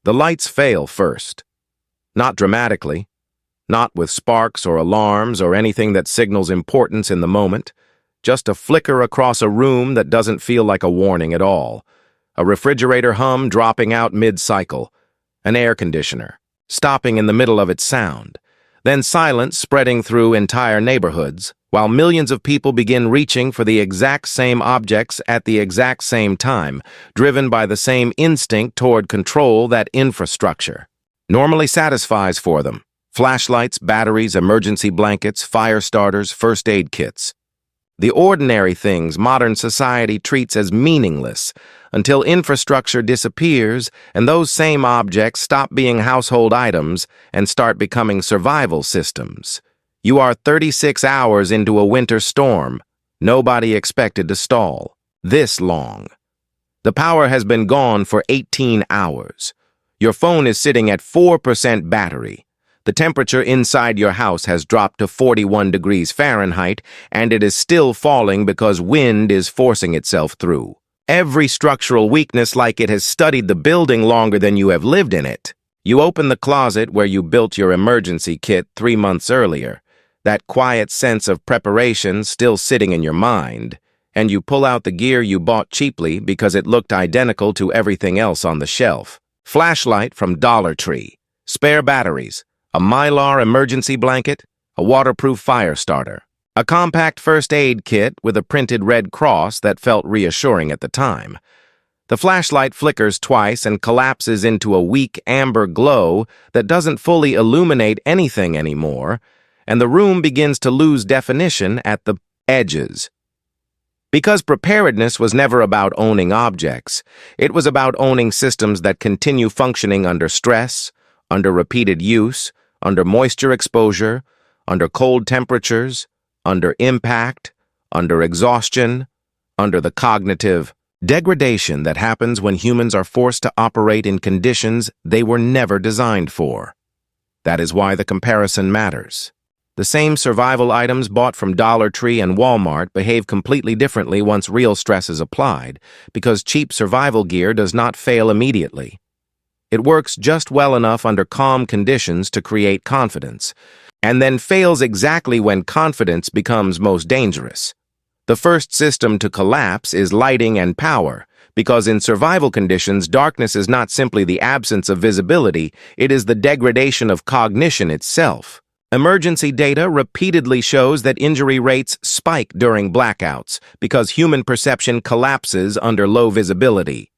The lights fail first. Not dramatically, not with sparks or alarms or anything that signals importance in the moment, just a flicker across a room that doesn't feel like a warning at all. A refrigerator hum dropping out mid-cycle, an air conditioner stopping in the middle of its sound, then silence spreading through entire neighborhoods, while millions of people begin reaching for the exact same objects at the exact same time, driven by the same instinct toward control that infrastructure normally satisfies for them. Flashlights, batteries, emergency blankets, fire starters, first aid kits. The ordinary things modern society treats as meaningless until infrastructure disappears and those same objects stop being household items and start becoming survival systems. You are 36 hours into a winter storm. Nobody expected to stall this long. The power has been gone for 18 hours. Your phone is sitting at 4% battery. The temperature inside your house has dropped to 41 degrees Fahrenheit, and it is still falling because wind is forcing itself through. Every structural weakness like it has studied the building longer than you have lived in it. You open the closet where you built your emergency kit 3 months earlier, that quiet sense of preparation still sitting in your mind, and you pull out the gear you bought cheaply because it looked identical to everything else on the shelf. Flashlight from Dollar Tree, spare batteries, a Mylar emergency blanket, a waterproof fire starter, a compact first aid kit with a printed red cross that felt reassuring at the time. The flashlight flickers twice and collapses into a weak amber glow that doesn't fully illuminate anything anymore, and the room begins to lose definition at the edges. Because preparedness was never about owning objects, it was about owning systems that continue functioning under stress, under repeated use, under moisture exposure, under cold temperatures, under impact, under exhaustion, under the cognitive degradation that happens when humans are forced to operate in conditions they were never designed for. That is why the comparison matters. The same survival items bought from Dollar Tree and Walmart behave completely differently once real stress is applied, because cheap survival gear does not fail immediately. It works just well enough under calm conditions to create confidence, and then fails exactly when confidence becomes most dangerous. The first system to collapse is lighting and power, because in survival conditions, darkness is not simply the absence of visibility, it is the degradation of cognition itself. Emergency data repeatedly shows that injury rates spike during blackouts because human perception collapses under low visibility.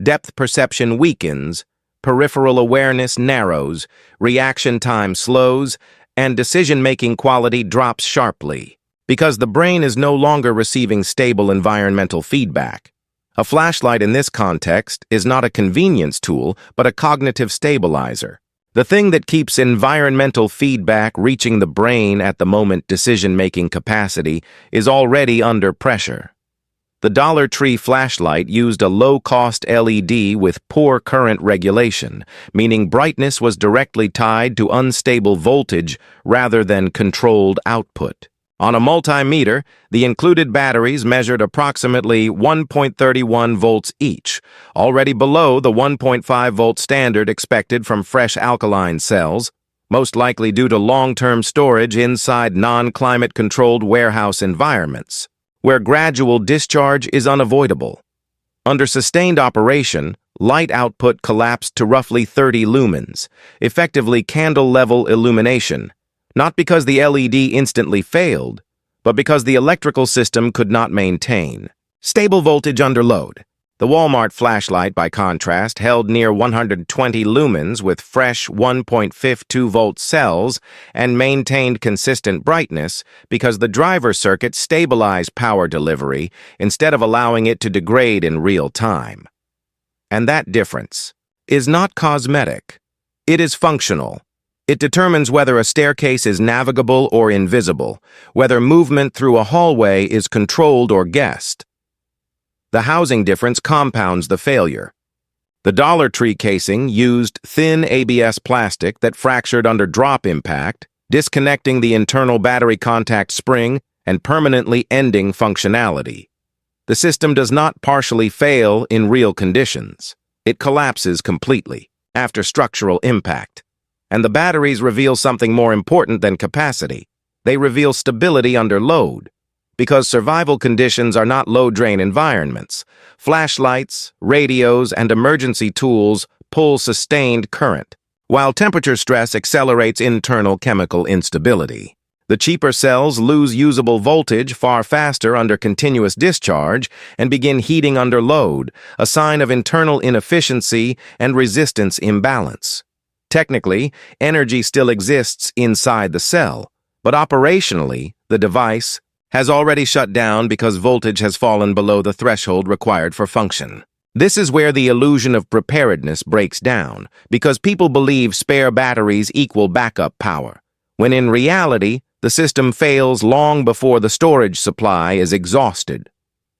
Depth perception weakens, peripheral awareness narrows, reaction time slows, and decision-making quality drops sharply, because the brain is no longer receiving stable environmental feedback. A flashlight in this context is not a convenience tool, but a cognitive stabilizer. The thing that keeps environmental feedback reaching the brain at the moment decision-making capacity is already under pressure. The Dollar Tree flashlight used a low-cost LED with poor current regulation, meaning brightness was directly tied to unstable voltage rather than controlled output. On a multimeter, the included batteries measured approximately 1.31 volts each, already below the 1.5 volt standard expected from fresh alkaline cells, most likely due to long-term storage inside non-climate-controlled warehouse environments, where gradual discharge is unavoidable. Under sustained operation, light output collapsed to roughly 30 lumens, effectively candle-level illumination, not because the LED instantly failed, but because the electrical system could not maintain stable voltage under load. The Walmart flashlight, by contrast, held near 120 lumens with fresh 1.52 volt cells and maintained consistent brightness because the driver circuit stabilized power delivery instead of allowing it to degrade in real time. And that difference is not cosmetic. It is functional. It determines whether a staircase is navigable or invisible, whether movement through a hallway is controlled or guessed. The housing difference compounds the failure. The Dollar Tree casing used thin ABS plastic that fractured under drop impact, disconnecting the internal battery contact spring and permanently ending functionality. The system does not partially fail in real conditions. It collapses completely. after structural impact. And the batteries reveal something more important than capacity. They reveal stability under load. Because survival conditions are not low-drain environments, flashlights, radios, and emergency tools pull sustained current, while temperature stress accelerates internal chemical instability. The cheaper cells lose usable voltage far faster under continuous discharge and begin heating under load, a sign of internal inefficiency and resistance imbalance. Technically, energy still exists inside the cell, but operationally, the device has already shut down because voltage has fallen below the threshold required for function. This is where the illusion of preparedness breaks down, because people believe spare batteries equal backup power, when in reality, the system fails long before the storage supply is exhausted.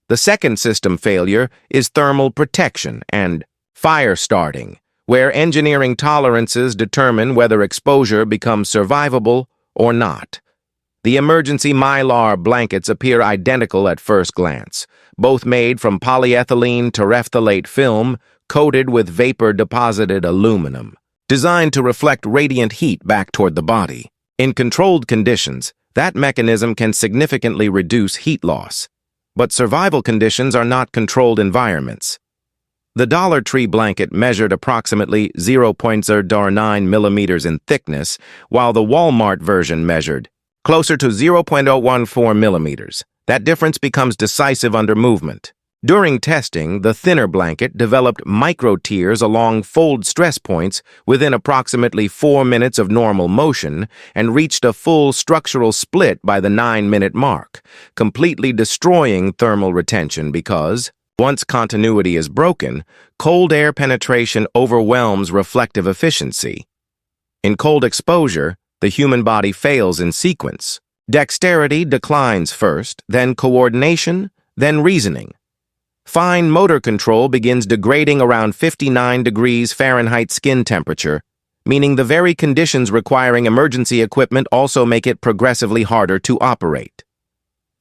The second system failure is thermal protection and fire starting, where engineering tolerances determine whether exposure becomes survivable or not. The emergency mylar blankets appear identical at first glance, both made from polyethylene terephthalate film coated with vapor-deposited aluminum, designed to reflect radiant heat back toward the body. In controlled conditions, that mechanism can significantly reduce heat loss. But survival conditions are not controlled environments. The Dollar Tree blanket measured approximately 0.09 millimeters in thickness, while the Walmart version measured closer to 0.014 millimeters. That difference becomes decisive under movement. During testing, the thinner blanket developed micro-tears along fold stress points within approximately 4 minutes of normal motion and reached a full structural split by the 9-minute mark, completely destroying thermal retention because, once continuity is broken, cold air penetration overwhelms reflective efficiency. In cold exposure, the human body fails in sequence. Dexterity declines first, then coordination, then reasoning. Fine motor control begins degrading around 59 degrees Fahrenheit skin temperature, meaning the very conditions requiring emergency equipment also make it progressively harder to operate.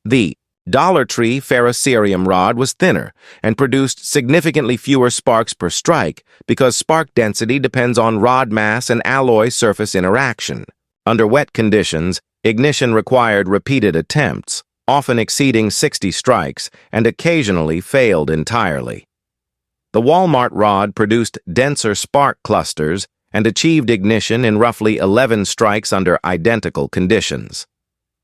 The Dollar Tree ferrocerium rod was thinner and produced significantly fewer sparks per strike because spark density depends on rod mass and alloy surface interaction. Under wet conditions, ignition required repeated attempts, often exceeding 60 strikes, and occasionally failed entirely. The Walmart rod produced denser spark clusters and achieved ignition in roughly 11 strikes under identical conditions.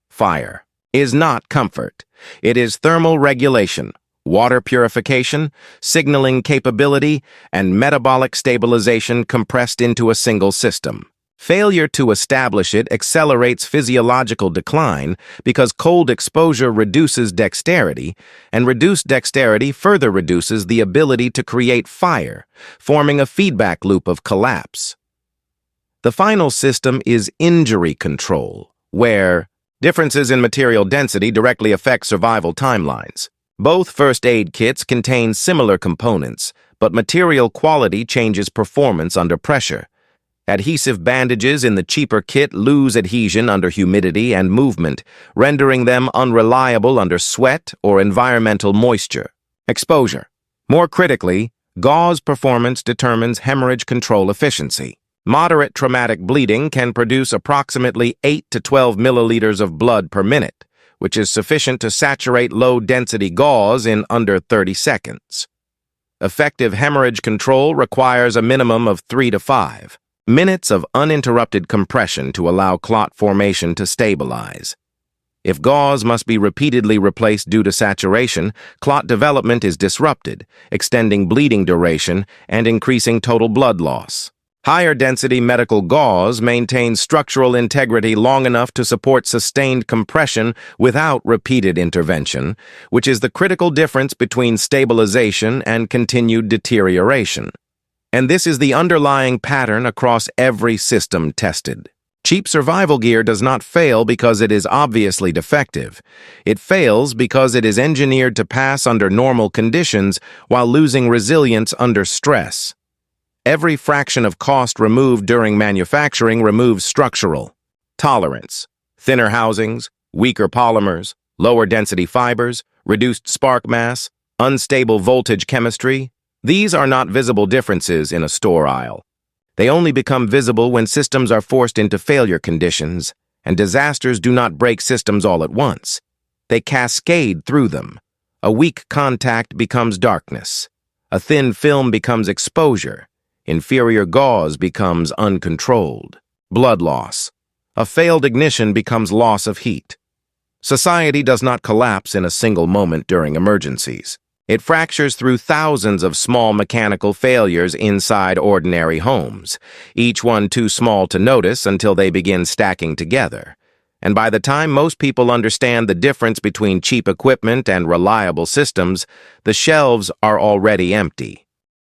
Fire is not comfort. It is thermal regulation, water purification, signaling capability, and metabolic stabilization compressed into a single system. Failure to establish it accelerates physiological decline because cold exposure reduces dexterity, and reduced dexterity further reduces the ability to create fire, forming a feedback loop of collapse. The final system is injury control, where differences in material density directly affect survival timelines. Both first aid kits contain similar components, but material quality changes performance under pressure. Adhesive bandages in the cheaper kit lose adhesion under humidity and movement, rendering them unreliable under sweat or environmental moisture. Exposure. More critically, gauze performance determines hemorrhage control efficiency. Moderate traumatic bleeding can produce approximately 8 to 12 milliliters of blood per minute, which is sufficient to saturate low-density gauze in under 30 seconds. Effective hemorrhage control requires a minimum of 3 to 5 minutes of uninterrupted compression to allow clot formation to stabilize. If gauze must be repeatedly replaced due to saturation, clot development is disrupted, extending bleeding duration and increasing total blood loss. Higher density medical gauze maintains structural integrity long enough to support sustained compression without repeated intervention, which is the critical difference between stabilization and continued deterioration. And this is the underlying pattern across every system tested. Cheap survival gear does not fail because it is obviously defective. It fails because it is engineered to pass under normal conditions while losing resilience under stress. Every fraction of cost removed during manufacturing removes structural tolerance. Thinner housings, weaker polymers, lower density fibers, reduced spark mass, unstable voltage chemistry. These are not visible differences in a store aisle. They only become visible when systems are forced into failure conditions, and disasters do not break systems all at once. They cascade through them. A weak contact becomes darkness. A thin film becomes exposure. Inferior gauze becomes uncontrolled. Blood loss. A failed ignition becomes loss of heat. Society does not collapse in a single moment during emergencies. It fractures through thousands of small mechanical failures inside ordinary homes, each one too small to notice until they begin stacking together. And by the time most people understand the difference between cheap equipment and reliable systems, the shelves are already empty.